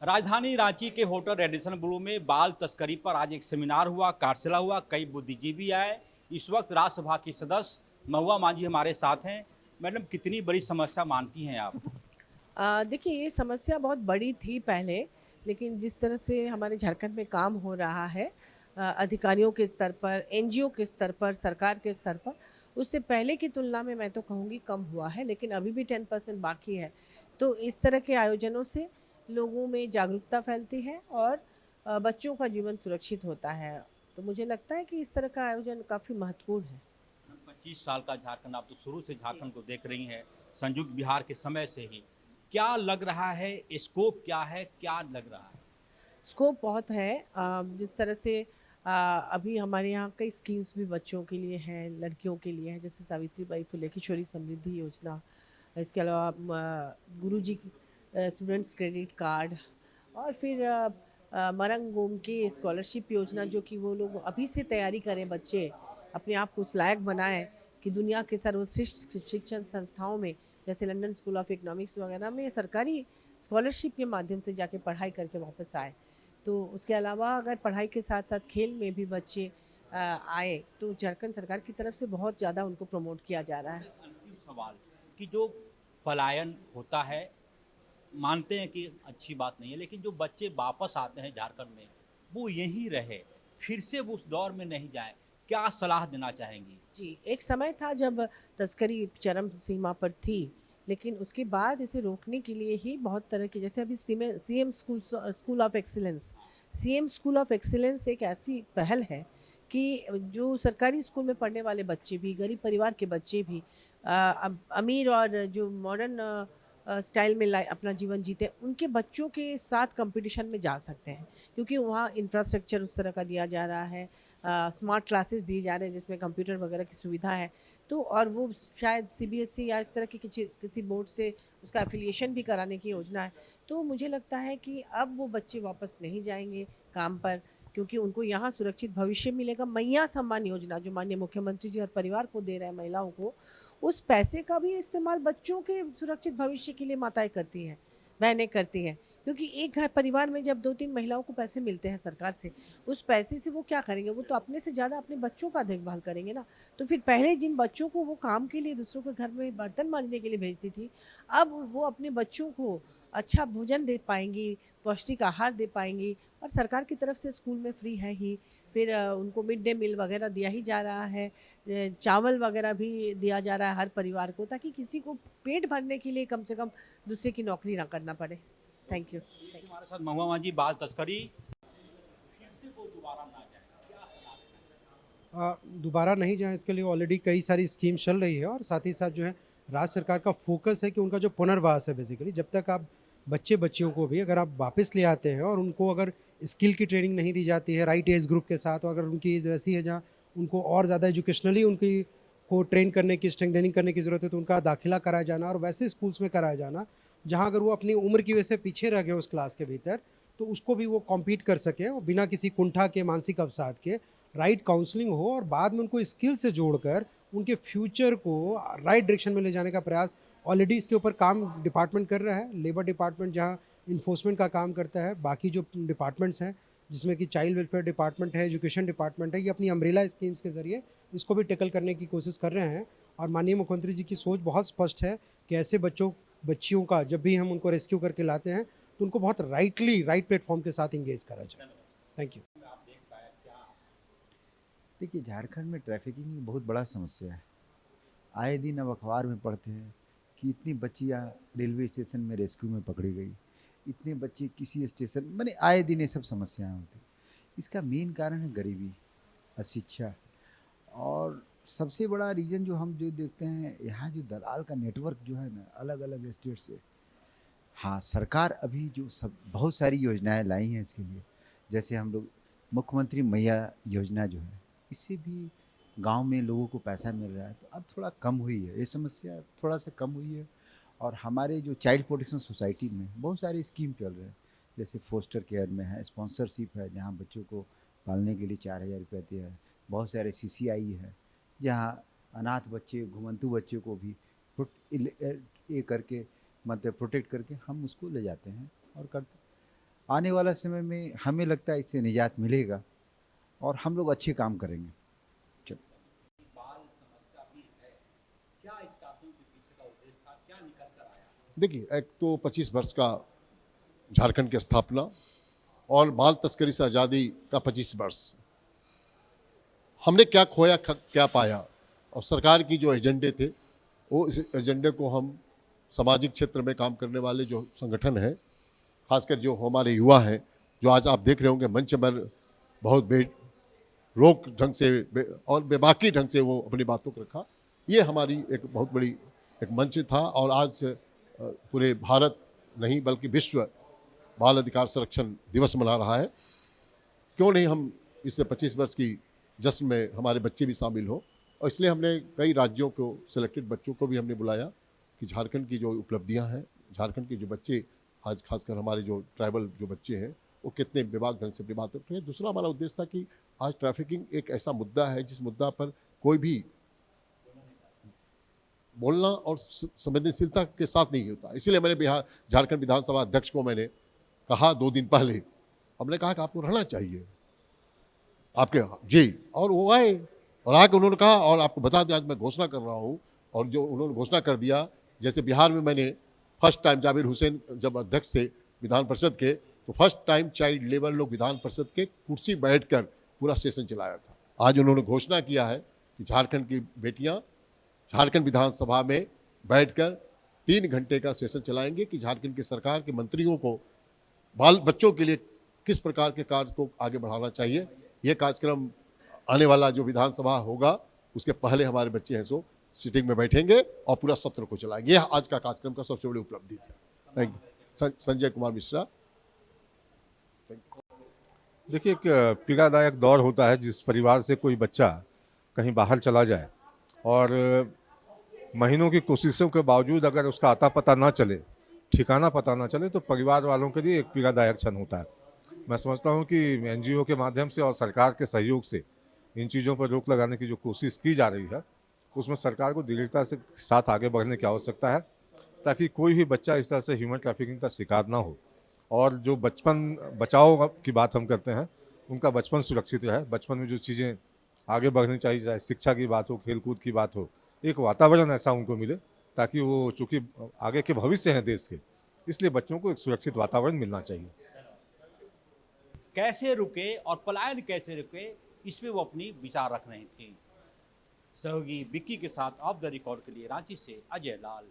राजधानी रांची के hotel Radisson Blu में बाल तस्करी पर आज एक सेमिनार हुआ, कार्यशाला हुआ, कई बुद्धिजीवी आए। इस वक्त राज्यसभा की सदस्य महुआ मांझी हमारे साथ हैं। मैडम, कितनी बड़ी समस्या मानती हैं आप? देखिए, ये समस्या बहुत बड़ी थी पहले, लेकिन जिस तरह से हमारे झारखंड में काम हो रहा है अधिकारियों के स्तर पर, एनजीओ के स्तर पर, सरकार के स्तर पर, उससे पहले की तुलना में मैं तो कहूँगी कम हुआ है, लेकिन अभी भी 10% बाकी है। तो इस तरह के आयोजनों से लोगों में जागरूकता फैलती है और बच्चों का जीवन सुरक्षित होता है। तो मुझे लगता है कि इस तरह का आयोजन काफ़ी महत्वपूर्ण है। 25 साल का झारखंड, आप तो शुरू से झारखंड को देख रही हैं, संयुक्त बिहार के समय से ही। क्या लग रहा है, स्कोप क्या है, क्या लग रहा है? स्कोप बहुत है। जिस तरह से अभी हमारे यहाँ कई स्कीम्स भी बच्चों के लिए हैं, लड़कियों के लिए हैं, जैसे सावित्रीबाई फुले किशोरी समृद्धि योजना। इसके अलावा गुरुजी स्टूडेंट्स क्रेडिट कार्ड और फिर मरंग गोम की स्कॉलरशिप योजना, जो कि वो लोग अभी से तैयारी करें, बच्चे अपने आप को उस लायक बनाएं कि दुनिया के सर्वश्रेष्ठ शिक्षण संस्थाओं में, जैसे लंदन स्कूल ऑफ इकोनॉमिक्स वगैरह में, सरकारी स्कॉलरशिप के माध्यम से जाके पढ़ाई करके वापस आए। तो उसके अलावा अगर पढ़ाई के साथ साथ खेल में भी बच्चे आए, तो झारखंड सरकार की तरफ से बहुत ज़्यादा उनको प्रमोट किया जा रहा है। अंतिम सवाल कि जो पलायन होता है, मानते हैं कि अच्छी बात नहीं है, लेकिन जो बच्चे वापस आते हैं झारखंड में, वो यहीं रहे, फिर से वो उस दौर में नहीं जाए। क्या सलाह देना चाहेंगी? जी, एक समय था जब तस्करी चरम सीमा पर थी, लेकिन उसके बाद इसे रोकने के लिए ही बहुत तरह के, जैसे अभी CM school of excellence, CM school of excellence एक ऐसी पहल है कि जो सरकारी स्कूल में पढ़ने वाले बच्चे भी, गरीब परिवार के बच्चे भी, अमीर और जो मॉडर्न स्टाइल में अपना जीवन जीते, उनके बच्चों के साथ कंपटीशन में जा सकते हैं, क्योंकि वहाँ इंफ्रास्ट्रक्चर उस तरह का दिया जा रहा है, स्मार्ट क्लासेस दिए जा रहे हैं जिसमें कंप्यूटर वगैरह की सुविधा है। तो और वो शायद सीबीएसई या इस तरह की किसी बोर्ड से उसका एफिलिएशन भी कराने की योजना है। तो मुझे लगता है कि अब वो बच्चे वापस नहीं जाएंगे काम पर, क्योंकि उनको यहाँ सुरक्षित भविष्य मिलेगा। मैया सम्मान योजना जो माननीय मुख्यमंत्री जी हर परिवार को दे रहे हैं, महिलाओं को, उस पैसे का भी इस्तेमाल बच्चों के सुरक्षित भविष्य के लिए माताएं करती हैं, बहनें करती हैं। क्योंकि एक घर परिवार में जब 2-3 महिलाओं को पैसे मिलते हैं सरकार से, उस पैसे से वो क्या करेंगे? वो तो अपने से ज़्यादा अपने बच्चों का देखभाल करेंगे ना। तो फिर पहले जिन बच्चों को वो काम के लिए दूसरों के घर में बर्तन मांजने के लिए भेजती थी, अब वो अपने बच्चों को अच्छा भोजन दे पाएँगी, पौष्टिक आहार दे पाएँगी, और सरकार की तरफ से स्कूल में फ्री है ही। फिर उनको मिड डे मील वगैरह दिया ही जा रहा है। चावल वगैरह भी दिया जा रहा है हर परिवार को, ताकि किसी को पेट भरने के लिए कम से कम दूसरे की नौकरी ना करना पड़े। Thank you. ये जो हमारे साथ महुआ मांझी, बाल तस्करी फिर से वो दोबारा ना जाए, क्या सलाह देना? दोबारा नहीं जाएँ इसके लिए ऑलरेडी कई सारी स्कीम चल रही है और साथ ही साथ जो है राज्य सरकार का फोकस है कि उनका जो पुनर्वास है, बेसिकली जब तक आप बच्चियों को भी अगर आप वापस ले आते हैं और उनको अगर स्किल की ट्रेनिंग नहीं दी जाती है राइट एज ग्रुप के साथ, और अगर उनकी एज वैसी है जहाँ उनको और ज़्यादा एजुकेशनली उनकी को ट्रेन करने की, स्ट्रेंथनिंग करने की ज़रूरत है, तो उनका दाखिला कराया जाना और वैसे स्कूल्स में कराया जाना जहाँ अगर वो अपनी उम्र की वजह से पीछे रह गए उस क्लास के भीतर, तो उसको भी वो कॉम्पीट कर सकें और बिना किसी कुंठा के, मानसिक अवसाद के राइट काउंसलिंग हो और बाद में उनको स्किल से जोड़कर उनके फ्यूचर को राइट डायरेक्शन में ले जाने का प्रयास ऑलरेडी इसके ऊपर काम डिपार्टमेंट कर रहा है। लेबर डिपार्टमेंट जहाँ इन्फोर्समेंट का काम करता है, बाकी जो डिपार्टमेंट्स हैं जिसमें कि चाइल्ड वेलफेयर डिपार्टमेंट है, एजुकेशन डिपार्टमेंट है, ये अपनी अम्ब्रेला स्कीम्स के ज़रिए इसको भी टैकल करने की कोशिश कर रहे हैं। और माननीय मुख्यमंत्री जी की सोच बहुत स्पष्ट है कि ऐसे बच्चियों का जब भी हम उनको रेस्क्यू करके लाते हैं तो उनको बहुत राइट प्लेटफॉर्म के साथ इंगेज करा जाए। Thank you. आप देख पाए क्या? देखिए, झारखंड में ट्रैफिकिंग बहुत बड़ा समस्या है। आए दिन अब अखबार में पढ़ते हैं कि इतनी बच्चियाँ रेलवे स्टेशन में रेस्क्यू में पकड़ी गई, इतने बच्चे किसी स्टेशन, माने आए दिन ये सब समस्याएं होती। इसका मेन कारण है गरीबी, अशिक्षा, और सबसे बड़ा रीज़न जो हम जो देखते हैं, यहाँ जो दलाल का नेटवर्क जो है ना, अलग अलग स्टेट से। हाँ, सरकार अभी जो सब बहुत सारी योजनाएं लाई हैं इसके लिए, जैसे हम लोग मुख्यमंत्री मैया योजना जो है, इससे भी गांव में लोगों को पैसा मिल रहा है, तो अब थोड़ा कम हुई है ये समस्या, थोड़ा सा कम हुई है। और हमारे जो चाइल्ड प्रोटेक्शन सोसाइटी में बहुत सारे स्कीम चल रहे हैं, जैसे फोस्टर केयर में है, स्पॉन्सरशिप है जहाँ बच्चों को पालने के लिए 4,000 रुपया दिया है। बहुत सारे सीसीआई है जहाँ अनाथ बच्चे, घुमंतु बच्चे को भी ये करके, मतलब प्रोटेक्ट करके हम उसको ले जाते हैं और करते। आने वाला समय में हमें लगता है इससे निजात मिलेगा और हम लोग अच्छे काम करेंगे। चलो। बाल समस्या भी है, क्या इस कानून के पीछे का उद्देश्य था, क्या निकल कर आया? देखिए, एक तो 25 वर्ष का झारखंड की स्थापना और बाल तस्करी से आज़ादी का 25 वर्ष, हमने क्या खोया क्या पाया, और सरकार की जो एजेंडे थे वो इस एजेंडे को हम सामाजिक क्षेत्र में काम करने वाले जो संगठन हैं, खासकर जो हमारे युवा हैं, जो आज आप देख रहे होंगे मंच पर बहुत रोक ढंग से और बेबाकी ढंग से वो अपनी बातों को रखा, ये हमारी एक बहुत बड़ी एक मंच था। और आज पूरे भारत नहीं बल्कि विश्व बाल अधिकार संरक्षण दिवस मना रहा है। क्यों नहीं हम इससे 25 वर्ष की जश्न में हमारे बच्चे भी शामिल हो, और इसलिए हमने कई राज्यों को, सिलेक्टेड बच्चों को भी हमने बुलाया कि झारखंड की जो उपलब्धियां हैं, झारखंड के जो बच्चे आज खासकर हमारे जो ट्राइबल जो बच्चे हैं वो कितने बेबाक ढंग से अपनी बात रख रहे हैं। दूसरा हमारा उद्देश्य था कि आज ट्रैफिकिंग एक ऐसा मुद्दा है जिस मुद्दा पर कोई भी बोलना और संवेदनशीलता के साथ नहीं होता। इसीलिए मैंने झारखंड विधानसभा अध्यक्ष को मैंने कहा 2 दिन पहले, हमने कहा कि आपको रहना चाहिए आपके जी, और वो आए और आके उन्होंने कहा, और आपको बता दें आज मैं घोषणा कर रहा हूँ, और जो उन्होंने घोषणा कर दिया, जैसे बिहार में मैंने फर्स्ट टाइम जाबिर हुसैन जब अध्यक्ष थे विधान परिषद के, तो फर्स्ट टाइम चाइल्ड लेबर लोग विधान परिषद के कुर्सी बैठकर पूरा सेशन चलाया था। आज उन्होंने घोषणा किया है कि झारखंड की बेटियां झारखंड विधानसभा में बैठकर 3 घंटे का सेशन चलाएंगे कि झारखंड की सरकार के मंत्रियों को बाल बच्चों के लिए किस प्रकार के कार्य को आगे बढ़ाना चाहिए। ये कार्यक्रम आने वाला जो विधानसभा होगा उसके पहले हमारे बच्चे हैं सो सीटिंग में बैठेंगे और पूरा सत्र को चलाएंगे। यह आज का कार्यक्रम का सबसे बड़ी उपलब्धि थी। Thank you. संजय कुमार मिश्रा। देखिए, एक पीड़ादायक दौर होता है जिस परिवार से कोई बच्चा कहीं बाहर चला जाए और महीनों की कोशिशों के बावजूद अगर उसका आता पता ना चले, ठिकाना पता ना चले, तो परिवार वालों के लिए एक पीड़ादायक क्षण होता है। मैं समझता हूँ कि एनजीओ के माध्यम से और सरकार के सहयोग से इन चीज़ों पर रोक लगाने की जो कोशिश की जा रही है, उसमें सरकार को दृढ़ता से साथ आगे बढ़ने की आवश्यकता है, ताकि कोई भी बच्चा इस तरह से ह्यूमन ट्रैफिकिंग का शिकार ना हो। और जो बचपन बचाओ की बात हम करते हैं, उनका बचपन सुरक्षित रहे। बचपन में जो चीज़ें आगे बढ़नी चाहिए, चाहे शिक्षा की बात हो, खेलकूद की बात हो, एक वातावरण ऐसा उनको मिले ताकि वो, चूँकि आगे के भविष्य हैं देश के, इसलिए बच्चों को एक सुरक्षित वातावरण मिलना चाहिए। कैसे रुके और पलायन कैसे रुके, इस पे वो अपनी विचार रख रही थी। सहयोगी विक्की के साथ ऑफ द रिकॉर्ड के लिए रांची से अजय लाल।